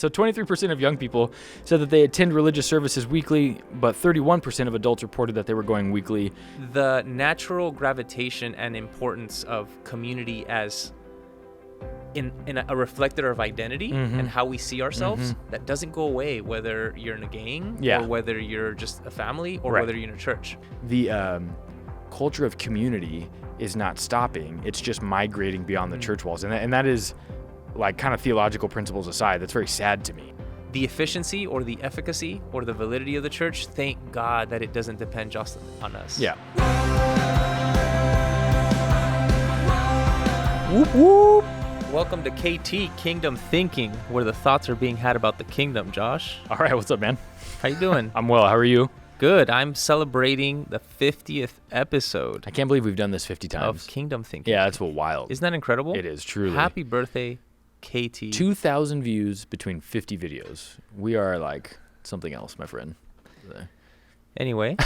So 23% of young people said that they attend religious services weekly, but 31% of adults reported that they were going weekly. The natural gravitation and importance of community as in a reflector of identity and how we see ourselves, that doesn't go away whether you're in a gang or whether you're just a family or whether you're in a church. The culture of community is not stopping. It's just migrating beyond the church walls. And that is, like, kind of theological principles aside, that's very sad to me. The efficiency or the efficacy or the validity of the church, thank God that it doesn't depend just on us. Yeah. Whoop, whoop. Welcome to KT, Kingdom Thinking, where the thoughts are being had about the kingdom, Josh. All right, what's up, man? How you doing? I'm well. How are you? Good. I'm celebrating the 50th episode I can't believe we've done this 50 times. of Kingdom Thinking. Yeah, that's wild. Isn't that incredible? It is, truly. Happy birthday, KT. 2,000 views between 50 videos. We are like something else, my friend. Anyway,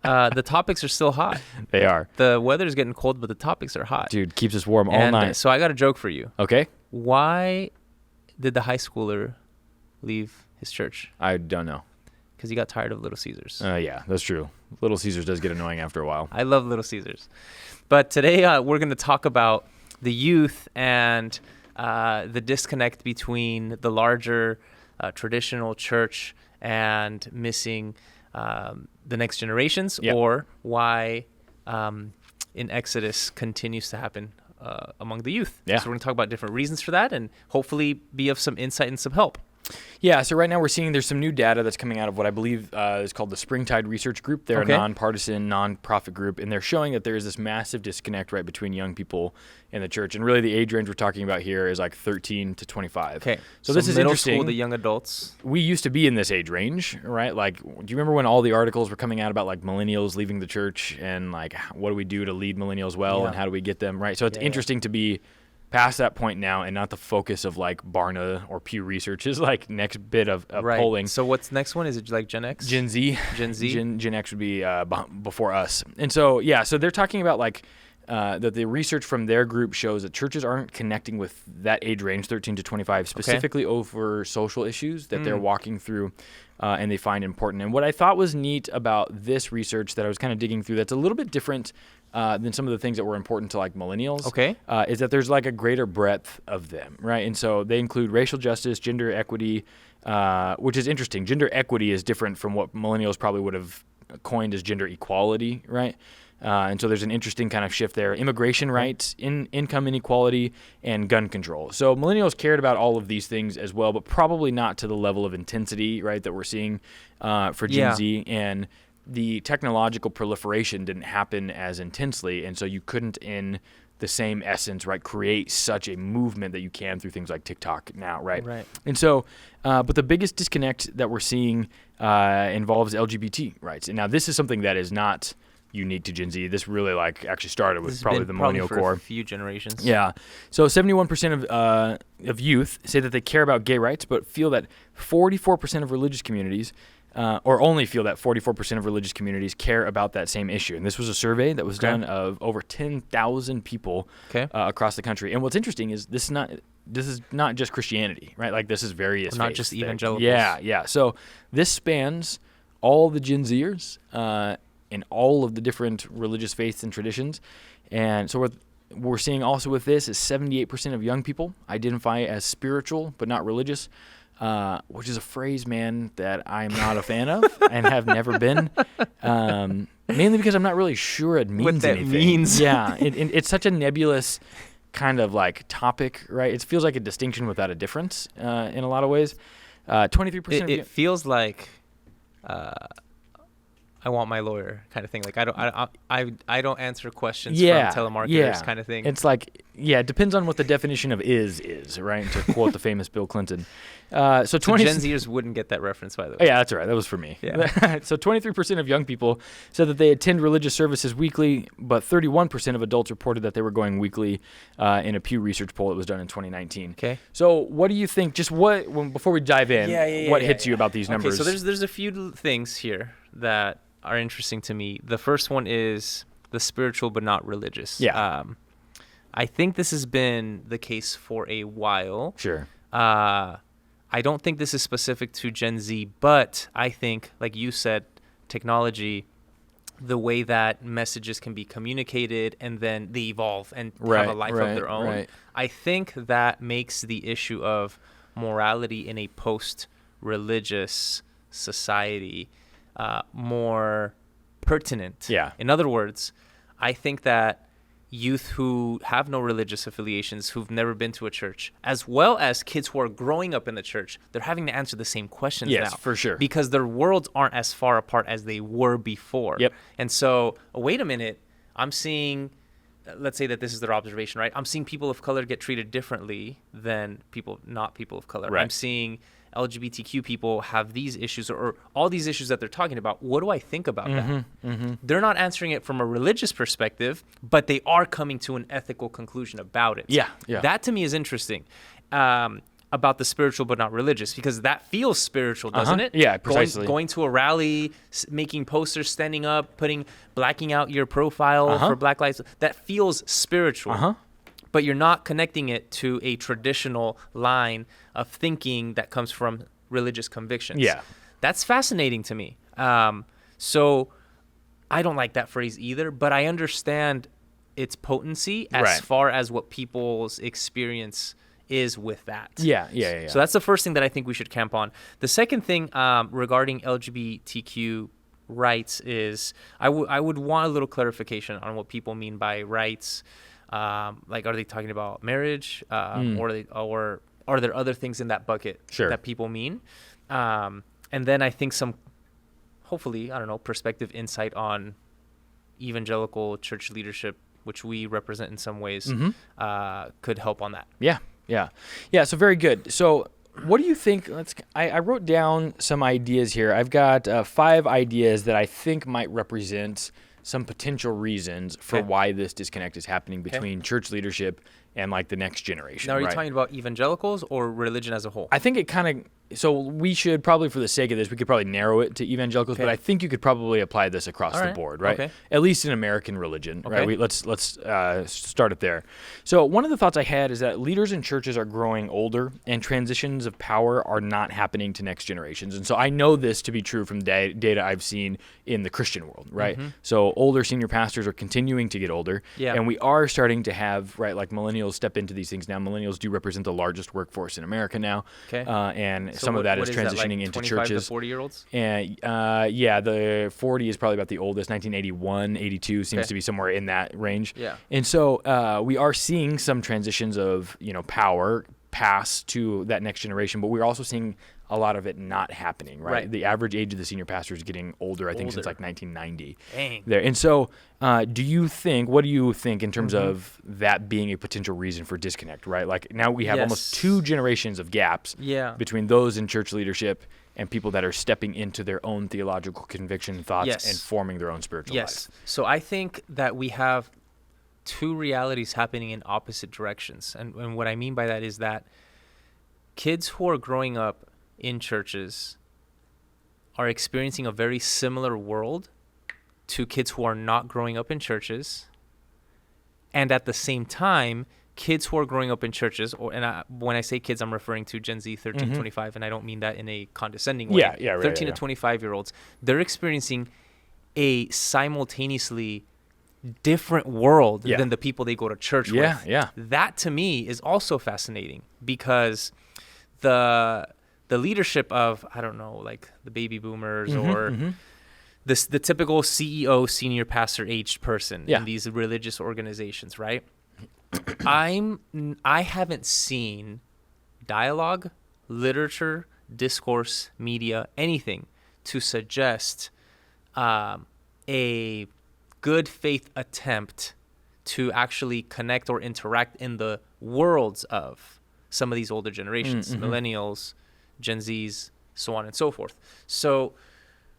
the topics are still hot. They are. The weather's getting cold, but the topics are hot. Dude, keeps us warm all night. So I got a joke for you. Okay. Why did the high schooler leave his church? I don't know. Because he got tired of Little Caesars. Yeah, that's true. Little Caesars does get annoying after a while. I love Little Caesars. But today we're going to talk about the youth and the disconnect between the larger traditional church and missing the next generations, or why in Exodus continues to happen among the youth. Yeah. So we're going to talk about different reasons for that and hopefully be of some insight and some help. Yeah, so right now we're seeing there's some new data that's coming out of what I believe is called the Springtide Research Group. They're a nonpartisan, nonprofit group, and they're showing that there is this massive disconnect right between young people and the church. And really the age range we're talking about here is like 13 to 25. Okay, so this is middle interesting. School, the young adults. We used to be in this age range, right? Like, do you remember when all the articles were coming out about like millennials leaving the church and like what do we do to lead millennials well and how do we get them, right? So it's interesting to be past that point now and not the focus of like Barna or Pew Research is like next bit of polling. So what's next one? Is it like Gen X? Gen Z. Gen Z? Gen X would be before us. And so, so they're talking about like that the research from their group shows that churches aren't connecting with that age range, 13 to 25, specifically over social issues that they're walking through and they find important. And what I thought was neat about this research that I was kind of digging through that's a little bit different than some of the things that were important to like millennials is that there's like a greater breadth of them, right? And so they include racial justice, gender equity, which is interesting. Gender equity is different from what millennials probably would have coined as gender equality, right? And so there's an interesting kind of shift there. Immigration rights, income inequality, and gun control. So millennials cared about all of these things as well, but probably not to the level of intensity, right, that we're seeing for Gen Z. And the technological proliferation didn't happen as intensely, and so you couldn't, in the same essence, right, create such a movement that you can through things like TikTok now, right? Right. And so, but the biggest disconnect that we're seeing involves LGBT rights. And now this is something that is not unique to Gen Z. This really actually started with probably the millennial core. A few generations. Yeah. So 71% of youth say that they care about gay rights, but feel that 44% of religious communities or only feel that 44% of religious communities care about that same issue. And this was a survey that was done of over 10,000 people across the country. And what's interesting is this is not just Christianity, right? Like this is various faiths. Not just evangelicals. Yeah. So this spans all the Gen Zers in all of the different religious faiths and traditions. And so we're seeing also with this is 78% of young people identify as spiritual but not religious. Which is a phrase, man, that I'm not a fan of and have never been, mainly because I'm not really sure it means what that anything. Means. Yeah, it's such a nebulous kind of like topic, right? It feels like a distinction without a difference in a lot of ways. 23%. It feels like I want my lawyer kind of thing. Like I don't answer questions from telemarketers kind of thing. It's like, it depends on what the definition of is, right? To quote the famous Bill Clinton. So Gen Zers wouldn't get that reference, by the way. Oh, yeah, that's all right. That was for me. Yeah. So 23% of young people said that they attend religious services weekly, but 31% of adults reported that they were going weekly in a Pew Research poll that was done in 2019. Okay. So what do you think, before we dive in, what hits you about these numbers? Okay, so there's a few things here that are interesting to me. The first one is the spiritual but not religious. Yeah. I think this has been the case for a while. Sure. I don't think this is specific to Gen Z, but I think, like you said, technology, the way that messages can be communicated and then they evolve and have a life of their own. Right. I think that makes the issue of morality in a post-religious society more pertinent. Yeah. In other words, I think that youth who have no religious affiliations, who've never been to a church, as well as kids who are growing up in the church, they're having to answer the same questions now. Yes, for sure. Because their worlds aren't as far apart as they were before. Yep. And so, wait a minute, I'm seeing, let's say that this is their observation, right? I'm seeing people of color get treated differently than not people of color. Right. I'm seeing LGBTQ people have these issues or all these issues that they're talking about. What do I think about that? They're not answering it from a religious perspective, but they are coming to an ethical conclusion about it. Yeah. That to me is interesting about the spiritual but not religious, because that feels spiritual, doesn't it? Yeah, precisely. Going to a rally, making posters, standing up, blacking out your profile for Black Lives. That feels spiritual. But you're not connecting it to a traditional line of thinking that comes from religious convictions. Yeah. That's fascinating to me. So I don't like that phrase either, but I understand its potency as far as what people's experience is with that. Yeah. So that's the first thing that I think we should camp on. The second thing regarding LGBTQ rights is I would want a little clarification on what people mean by rights. Like, are they talking about marriage, or are there other things in that bucket that people mean? And then I think some, hopefully, I don't know, perspective, insight on evangelical church leadership, which we represent in some ways, could help on that. Yeah. So very good. So what do you think? I wrote down some ideas here. I've got 5 ideas that I think might represent some potential reasons for why this disconnect is happening between church leadership and like the next generation. Now, are you talking about evangelicals or religion as a whole? I think it kind of, so we should probably, for the sake of this, we could probably narrow it to evangelicals, but I think you could probably apply this across the board, right? Okay. At least in American religion, right? Let's start it there. So one of the thoughts I had is that leaders in churches are growing older and transitions of power are not happening to next generations. And so I know this to be true from data I've seen in the Christian world, right? So older senior pastors are continuing to get older, and we are starting to have, like millennials step into these things now. Millennials do represent the largest workforce in America now, and so some of that is transitioning into 25 churches. To 40-year-olds? And the 40 is probably about the oldest. 1981, 82 seems to be somewhere in that range. Yeah. And so we are seeing some transitions of power pass to that next generation, but we're also seeing a lot of it not happening, right? The average age of the senior pastor is getting older, I think, since like 1990. Dang. There. And so what do you think in terms of that being a potential reason for disconnect, right? Like now we have almost 2 generations of gaps between those in church leadership and people that are stepping into their own theological conviction thoughts and forming their own spiritual life. So I think that we have 2 realities happening in opposite directions. And what I mean by that is that kids who are growing up in churches are experiencing a very similar world to kids who are not growing up in churches. And at the same time, kids who are growing up in churches, when I say kids, I'm referring to Gen Z 13 to 25, and I don't mean that in a condescending way. 13 to 25-year-olds, they're experiencing a simultaneously different world than the people they go to church with. That to me is also fascinating, because the leadership of, I don't know, like the baby boomers or the typical CEO, senior pastor aged person in these religious organizations, right? I haven't seen dialogue, literature, discourse, media, anything to suggest a good faith attempt to actually connect or interact in the worlds of some of these older generations, millennials, Gen Zs, so on and so forth. So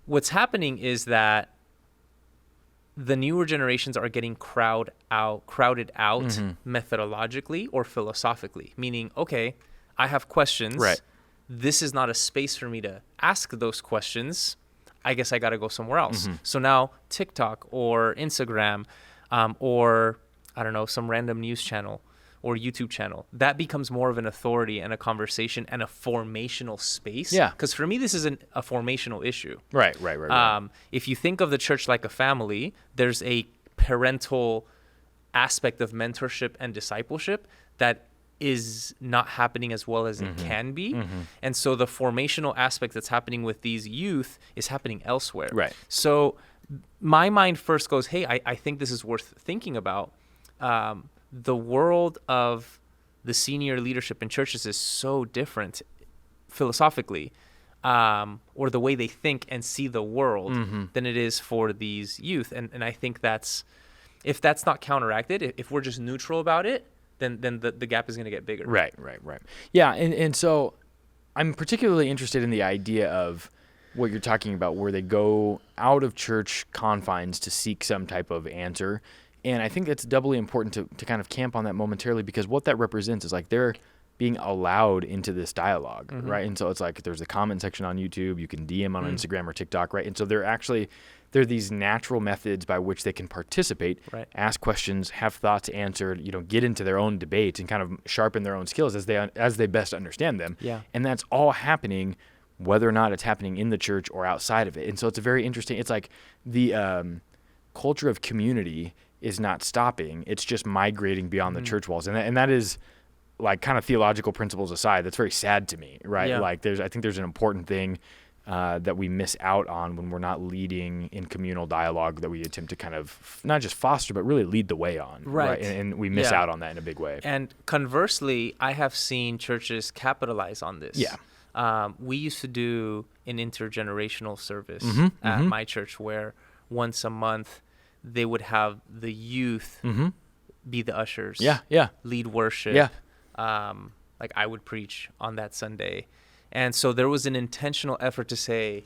what's happening is that the newer generations are getting crowded out methodologically or philosophically, meaning, okay, I have questions. Right. This is not a space for me to ask those questions. I guess I got to go somewhere else. So now TikTok or Instagram or, I don't know, some random news channel or YouTube channel, that becomes more of an authority and a conversation and a formational space. Yeah. Because for me, this isn't a formational issue. Right. If you think of the church like a family, there's a parental aspect of mentorship and discipleship that is not happening as well as it can be. And so the formational aspect that's happening with these youth is happening elsewhere. Right. So my mind first goes, hey, I think this is worth thinking about. The world of the senior leadership in churches is so different philosophically, or the way they think and see the world than it is for these youth. And I think if that's not counteracted, if we're just neutral about it, then the gap is going to get bigger. Right. Yeah, and so I'm particularly interested in the idea of what you're talking about, where they go out of church confines to seek some type of answer. And I think it's doubly important to kind of camp on that momentarily, because what that represents is like they're being allowed into this dialogue, right? And so it's like there's a comment section on YouTube, you can DM on Instagram or TikTok, right? And so there are these natural methods by which they can participate, right, ask questions, have thoughts answered, get into their own debates and kind of sharpen their own skills as they best understand them. Yeah. And that's all happening whether or not it's happening in the church or outside of it. And so it's a very interesting, it's like the culture of community is not stopping. It's just migrating beyond the church walls. And that is, like, kind of theological principles aside, that's very sad to me, right? Yeah. Like I think there's an important thing that we miss out on when we're not leading in communal dialogue that we attempt to kind of not just foster, but really lead the way on. Right. And we miss out on that in a big way. And conversely, I have seen churches capitalize on this. Yeah. We used to do an intergenerational service at my church where once a month they would have the youth be the ushers. Yeah. Lead worship. Yeah. Like I would preach on that Sunday. And so there was an intentional effort to say,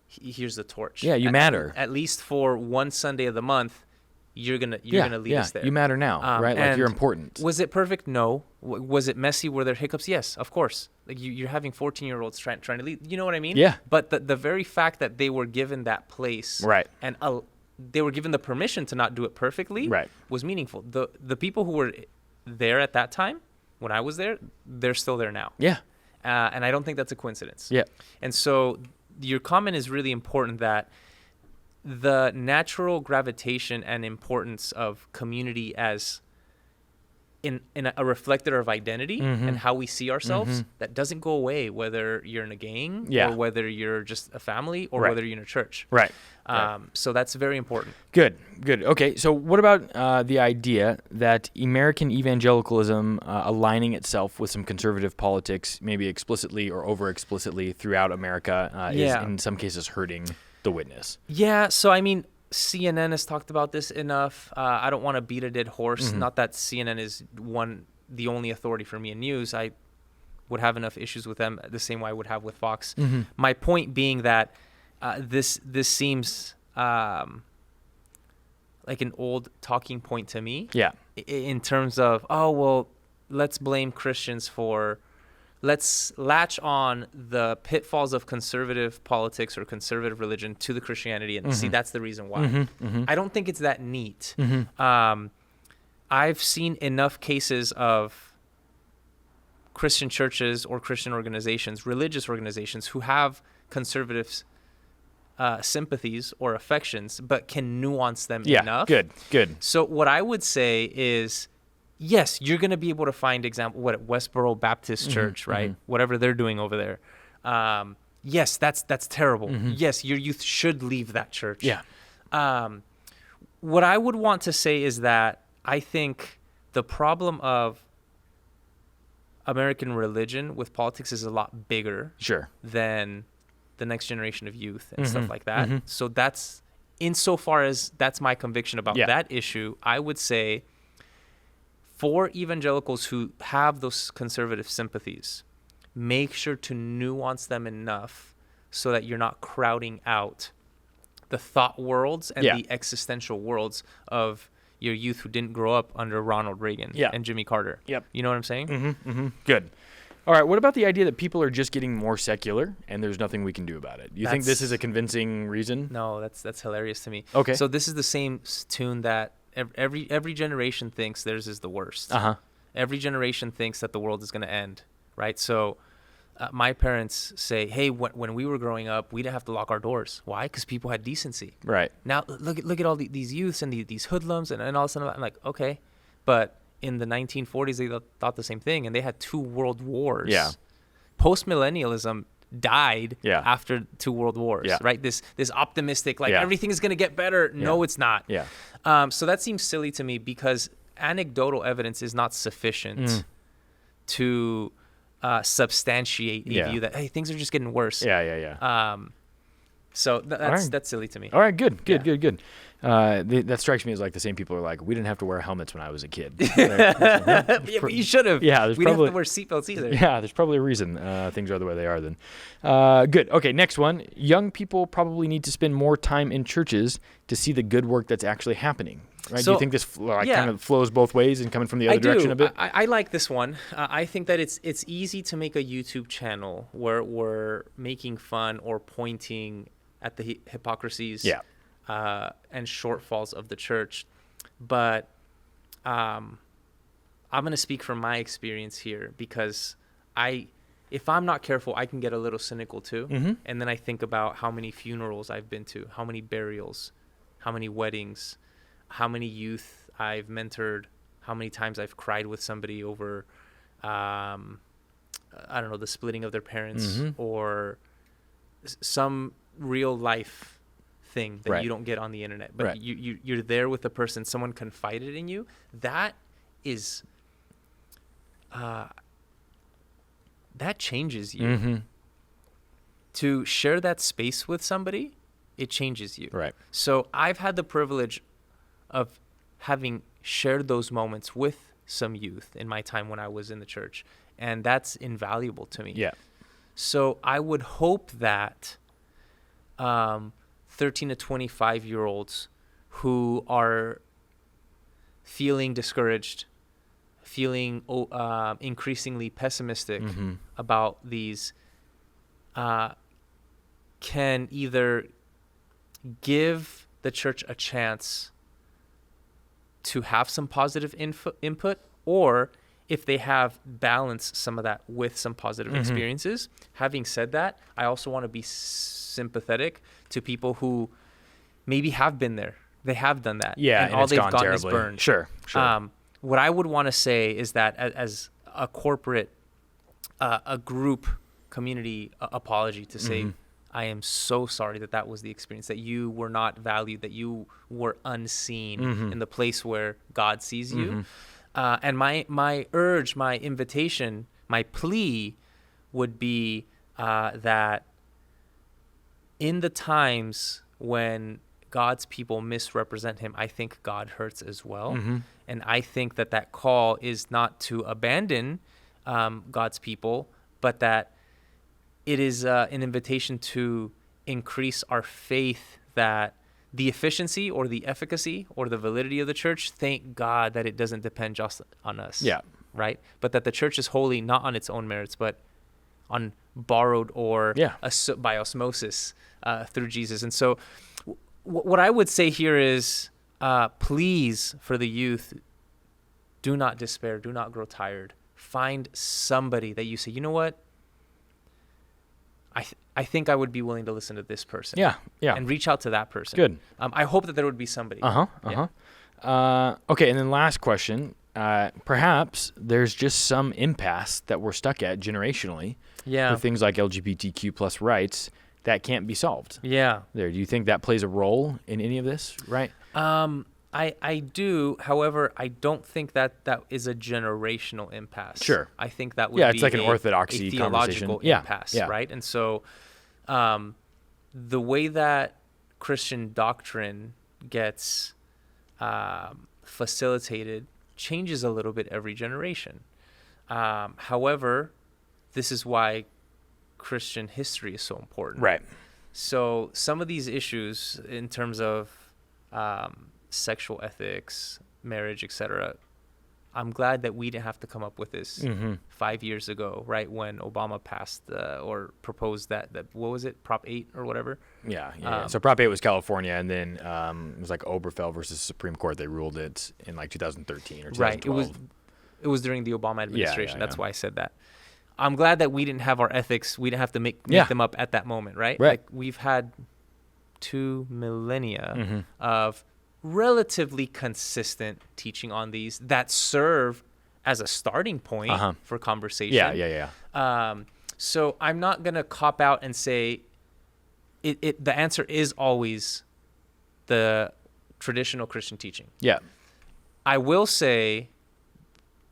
here's the torch. Yeah, you matter. At least for one Sunday of the month, you're gonna lead us there. You matter now, right? Like you're important. Was it perfect? No. Was it messy? Were there hiccups? Yes, of course. Like you're having 14-year-olds trying to lead. You know what I mean? Yeah. But the very fact that they were given that place, right, and they were given the permission to not do it perfectly, right, was meaningful. The people who were there at that time, when I was there, they're still there now. Yeah. And I don't think that's a coincidence. Yeah. And so your comment is really important, that the natural gravitation and importance of community as in a reflector of identity and how we see ourselves, that doesn't go away whether you're in a gang or whether you're just a family or whether you're in a church. Right. So that's very important. Good. Okay, so what about the idea that American evangelicalism aligning itself with some conservative politics, maybe explicitly or over-explicitly throughout America, is in some cases hurting the witness? Yeah, so I mean, CNN has talked about this enough. I don't want to beat a dead horse. Not that CNN is the only authority for me in news. I would have enough issues with them the same way I would have with Fox. My point being that this seems like an old talking point to me. Yeah. In terms of, let's blame Christians let's latch on the pitfalls of conservative politics or conservative religion to the Christianity and see that's the reason why. I don't think it's that neat. I've seen enough cases of Christian churches or Christian organizations, religious organizations, who have conservative sympathies or affections, but can nuance them enough. Good. So what I would say is, yes, you're going to be able to find Westboro Baptist Church, right? Whatever they're doing over there. Yes, that's terrible. Yes, your youth should leave that church. Yeah. What I would want to say is that I think the problem of American religion with politics is a lot bigger than the next generation of youth and stuff like that. So that's, insofar as that's my conviction about that issue, I would say, for evangelicals who have those conservative sympathies, make sure to nuance them enough so that you're not crowding out the thought worlds and the existential worlds of your youth who didn't grow up under Ronald Reagan and Jimmy Carter. Yep. You know what I'm saying? Good. All right, what about the idea that people are just getting more secular and there's nothing we can do about it? You think this is a convincing reason? No, that's hilarious to me. Okay. So this is the same tune that every generation thinks theirs is the worst. Every generation thinks that the world is going to end, right? So my parents say, hey, when we were growing up, we didn't have to lock our doors. Why? Because people had decency. Right. Now, look at all these youths and these hoodlums and all of a sudden, I'm like, okay. But in the 1940s, they thought the same thing, and they had 2 world wars. Yeah. Post-millennialism died after 2 world wars, right? This optimistic, like everything is going to get better. Yeah. No, it's not. Yeah. So that seems silly to me because anecdotal evidence is not sufficient to substantiate a view that, hey, things are just getting worse. So that's silly to me. All right, good. That strikes me as like the same people are like, we didn't have to wear helmets when I was a kid. But you should have. Yeah, we didn't have to wear seatbelts either. Yeah, there's probably a reason things are the way they are then. Good. Okay, next one. Young people probably need to spend more time in churches to see the good work that's actually happening. Right? So, do you think this kind of flows both ways and coming from the other direction a bit? I like this one. I think that it's easy to make a YouTube channel where we're making fun or pointing at the hypocrisies and shortfalls of the church. But I'm going to speak from my experience here because if I'm not careful, I can get a little cynical too. Mm-hmm. And then I think about how many funerals I've been to, how many burials, how many weddings, how many youth I've mentored, how many times I've cried with somebody over, I don't know, the splitting of their parents or some real life thing that you don't get on the internet. But you're there with the person, someone confided in you. That is, that changes you. Mm-hmm. To share that space with somebody, it changes you. Right. So I've had the privilege of having shared those moments with some youth in my time when I was in the church, and that's invaluable to me. Yeah. So I would hope that 13 to 25-year-olds who are feeling discouraged, feeling increasingly pessimistic about these, can either give the church a chance to have some positive input, or if they have balanced some of that with some positive experiences. Having said that, I also want to be sympathetic to people who maybe have been there. They have done that. Yeah, and all they've gotten is burned. Sure. What I would want to say is that as a corporate, a group community apology to say, I am so sorry that was the experience, that you were not valued, that you were unseen in the place where God sees you. And my urge, my invitation, my plea would be that in the times when God's people misrepresent him, I think God hurts as well. And I think that call is not to abandon God's people, but that it is an invitation to increase our faith that the efficiency or the efficacy or the validity of the church, thank God that it doesn't depend just on us. Yeah. Right? But that the church is holy not on its own merits, but on borrowed or by osmosis through Jesus. And so what I would say here is, please, for the youth, do not despair, do not grow tired. Find somebody that you say, you know what? I think I would be willing to listen to this person. Yeah. And reach out to that person. Good. I hope that there would be somebody. Okay, and then last question. Perhaps there's just some impasse that we're stuck at generationally with things like LGBTQ plus rights that can't be solved. Yeah. Do you think that plays a role in any of this, right? I do. However, I don't think that is a generational impasse. Sure. I think that would be it's like an orthodoxy a theological impasse, right? And so the way that Christian doctrine gets facilitated changes a little bit every generation. However, this is why Christian history is so important. Right. So some of these issues in terms of sexual ethics, marriage, etc., I'm glad that we didn't have to come up with this 5 years ago, right, when Obama passed or proposed that what was it, Prop 8 or whatever? Yeah. So Prop 8 was California, and then it was like Obergefell versus Supreme Court. They ruled it in like 2013 or 2012. Right. It was during the Obama administration. That's yeah. why I said that. I'm glad that we didn't have our ethics. We didn't have to make them up at that moment, right? Right. Like we've had 2 millennia of relatively consistent teaching on these that serve as a starting point for conversation. Yeah. So I'm not going to cop out and say the answer is always the traditional Christian teaching. Yeah. I will say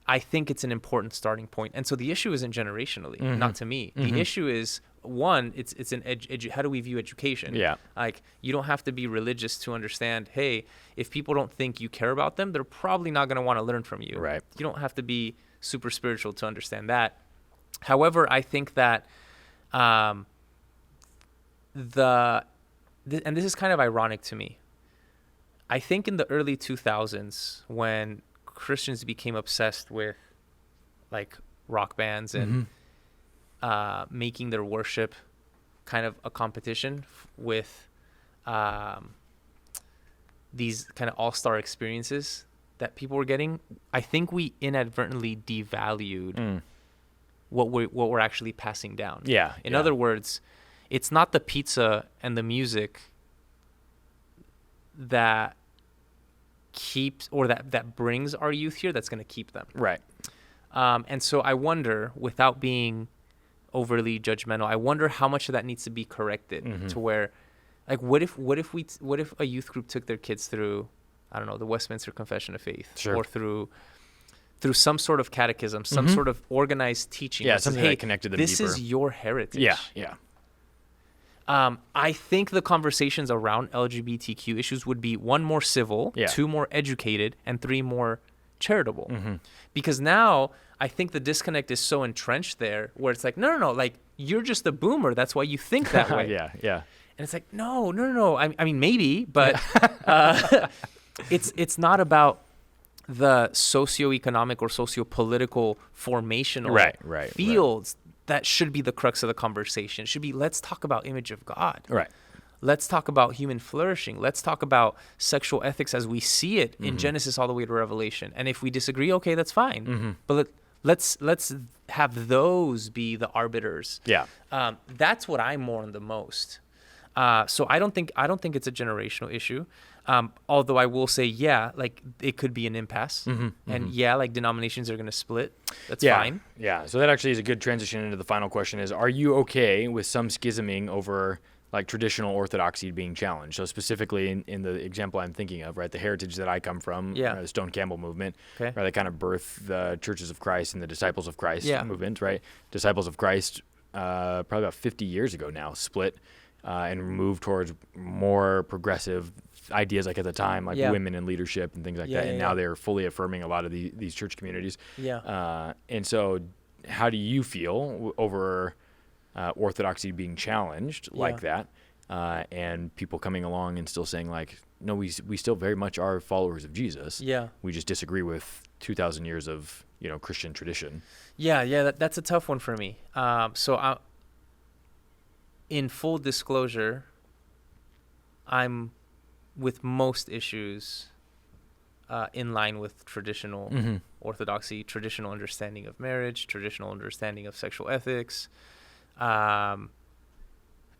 I think it's an important starting point. And so the issue isn't generationally, not to me. The issue is, one, it's an how do we view education? Yeah. Like, you don't have to be religious to understand, hey, if people don't think you care about them, they're probably not going to want to learn from you. Right. You don't have to be super spiritual to understand that. However, I think that and this is kind of ironic to me. I think in the early 2000s, when Christians became obsessed with like rock bands and making their worship kind of a competition with these kind of all-star experiences that people were getting, I think we inadvertently devalued what we're actually passing down. Yeah. In other words, it's not the pizza and the music that keeps or that brings our youth here that's going to keep them. Right. And so I wonder, without being overly judgmental, I wonder how much of that needs to be corrected to where, like, what if a youth group took their kids through, I don't know, the Westminster Confession of Faith, or through some sort of catechism, some sort of organized teaching. Yeah, something that connected them this deeper. is your heritage. Yeah. I think the conversations around LGBTQ issues would be 1, more civil, 2, more educated, and 3, more charitable. Because now I think the disconnect is so entrenched there where it's like, no, like, you're just a boomer. That's why you think that way. Yeah. And it's like, no. I mean, maybe, but it's not about the socioeconomic or sociopolitical formational fields. That should be the crux of the conversation. It should be, let's talk about image of God. Right. Let's talk about human flourishing. Let's talk about sexual ethics as we see it in Genesis all the way to Revelation. And if we disagree, okay, that's fine. But let's have those be the arbiters. Yeah. That's what I mourn the most. So I don't think it's a generational issue. Although I will say, like, it could be an impasse. And like, denominations are going to split. That's fine. Yeah. So that actually is a good transition into the final question is, are you okay with some schisming over like traditional orthodoxy being challenged? So specifically in the example I'm thinking of, right, the heritage that I come from, the Stone Campbell movement, right, that kind of birthed the Churches of Christ and the Disciples of Christ movement, right? Disciples of Christ, probably about 50 years ago now, split and moved towards more progressive ideas, like at the time, like women in leadership and things like that. And now they're fully affirming a lot of these church communities. And so how do you feel over orthodoxy being challenged like that, and people coming along and still saying, like, no, we still very much are followers of Jesus. We just disagree with 2,000 years of, Christian tradition. That's a tough one for me. So in full disclosure, I'm with most issues in line with traditional orthodoxy, traditional understanding of marriage, traditional understanding of sexual ethics.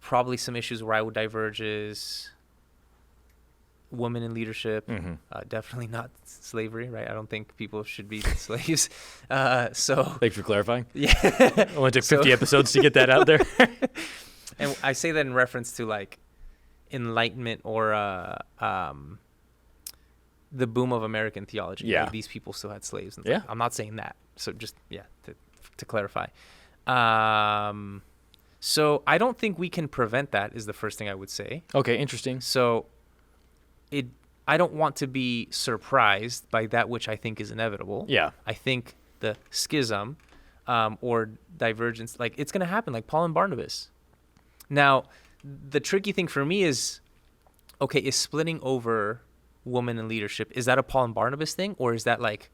Probably some issues where I would diverge is women in leadership, definitely not slavery, right? I don't think people should be slaves. So thanks for clarifying. It only took 50 episodes to get that out there. And I say that in reference to like Enlightenment or the boom of American theology. Like, these people still had slaves. And I'm not saying that. So just to clarify. So I don't think we can prevent that is the first thing I would say. Okay, interesting. So I don't want to be surprised by that which I think is inevitable. I think the schism or divergence, like, it's going to happen, like Paul and Barnabas. Now, the tricky thing for me is, okay, is splitting over woman in leadership, is that a Paul and Barnabas thing, or is that like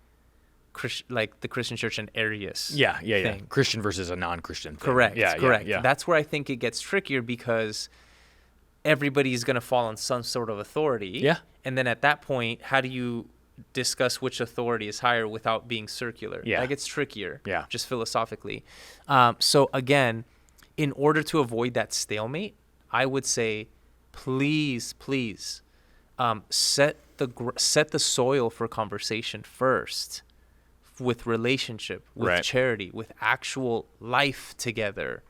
the Christian church and Arius thing? Christian versus a non-Christian thing. Correct. Correct. Yeah. That's where I think it gets trickier, because everybody's going to fall on some sort of authority. And then at that point, how do you discuss which authority is higher without being circular. Yeah. That gets trickier, Yeah. just philosophically. So again, in order to avoid that stalemate, I would say, please, set the soil for conversation first, with relationship, with Right. charity, with actual life together,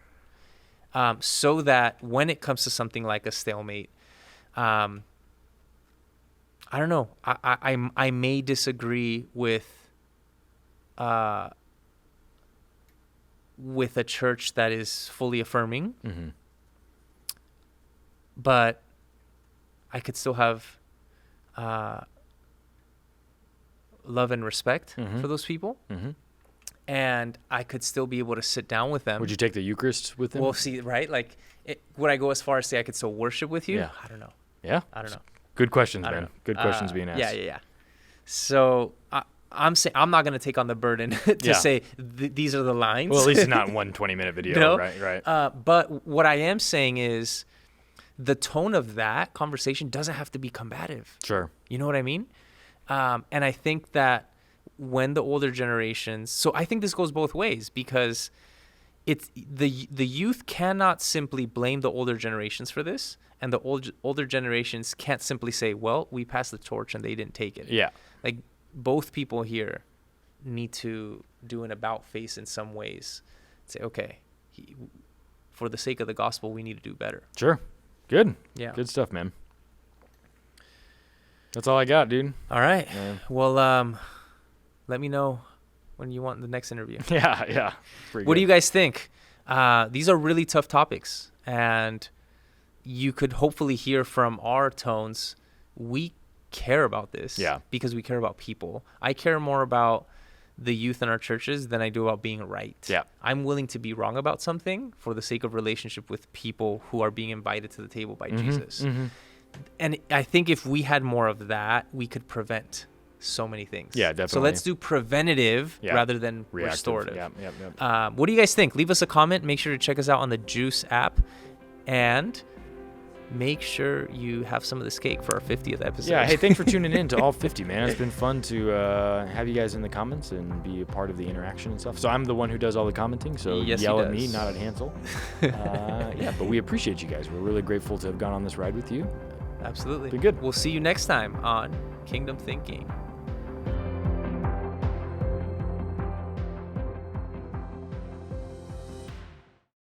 so that when it comes to something like a stalemate, I don't know. I may disagree with a church that is fully affirming, Mm-hmm. but I could still have love and respect Mm-hmm. for those people, Mm-hmm. and I could still be able to sit down with them. Would you take the Eucharist with them? Well, see, right? Like, would I go as far as say I could still worship with you? Yeah. I don't know. Yeah. I don't know. Good questions, I don't man. know. Good questions being asked. Yeah. So I'm saying I'm not going to take on the burden to Yeah. say these are the lines. Well, at least not one 20-minute video. No. Right. But what I am saying is the tone of that conversation doesn't have to be combative. Sure. You know what I mean? And I think that when the older generations, so I think this goes both ways, because it's the youth cannot simply blame the older generations for this, and the older generations can't simply say, well, we passed the torch and they didn't take it. Yeah. Like, both people here need to do an about face in some ways. Say, okay, for the sake of the gospel, we need to do better. Sure. Good. Yeah. Good stuff, man. That's all I got, dude. All right. Yeah. Well, let me know when you want the next interview. Yeah. What do you guys think? These are really tough topics, and you could hopefully hear from our tones. We care about this, because we care about people. I care more about the youth in our churches than I do about being right. Yeah. I'm willing to be wrong about something for the sake of relationship with people who are being invited to the table by Jesus. Mm-hmm. And I think if we had more of that, we could prevent so many things. Yeah, definitely. So let's do preventative rather than Reactive. restorative. Yep. What do you guys think? Leave us a comment. Make sure to check us out on the JUCE app, and make sure you have some of this cake for our 50th episode. Yeah, hey, thanks for tuning in to all 50, man. It's been fun to have you guys in the comments and be a part of the interaction and stuff. So I'm the one who does all the commenting, so Yes, yell he at me, does. not at Hansel. But we appreciate you guys. We're really grateful to have gone on this ride with you. Absolutely. Been good. We'll see you next time on Kingdom Thinking.